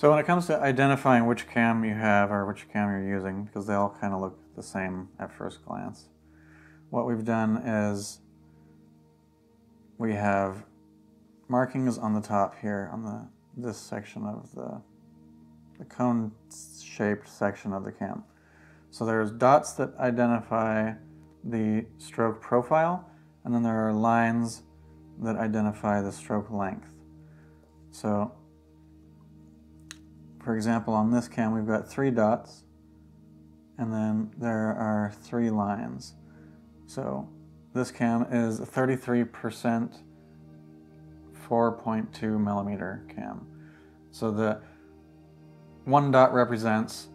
So when it comes to identifying which cam you have or which cam you're using, because they all kind of look the same at first glance, what we've done is we have markings on the top here on this section of the cone-shaped section of the cam. So there's dots that identify the stroke profile, and then there are lines that identify the stroke length. So, for example, on this cam we've got 3 dots, and then there are 3 lines. So this cam is a 33% 4.2 millimeter cam. So the 1 dot represents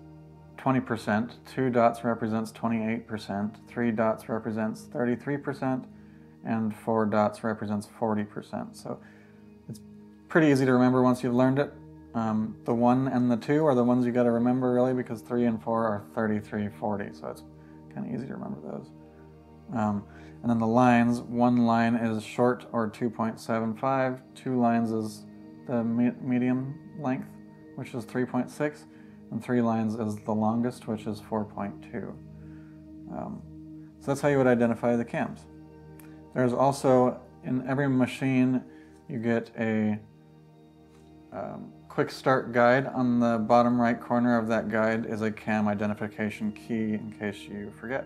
20%, 2 dots represents 28%, 3 dots represents 33%, and 4 dots represents 40%. So it's pretty easy to remember once you've learned it. The 1 and the 2 are the ones you got to remember really, because 3 and 4 are 33, 40, so it's kind of easy to remember those. And then the lines, 1 line is short or 2.75, 2 lines is the medium length, which is 3.6, and 3 lines is the longest, which is 4.2. So that's how you would identify the cams. There's also, in every machine, you get a quick start guide. On the bottom right corner of that guide is a cam identification key in case you forget.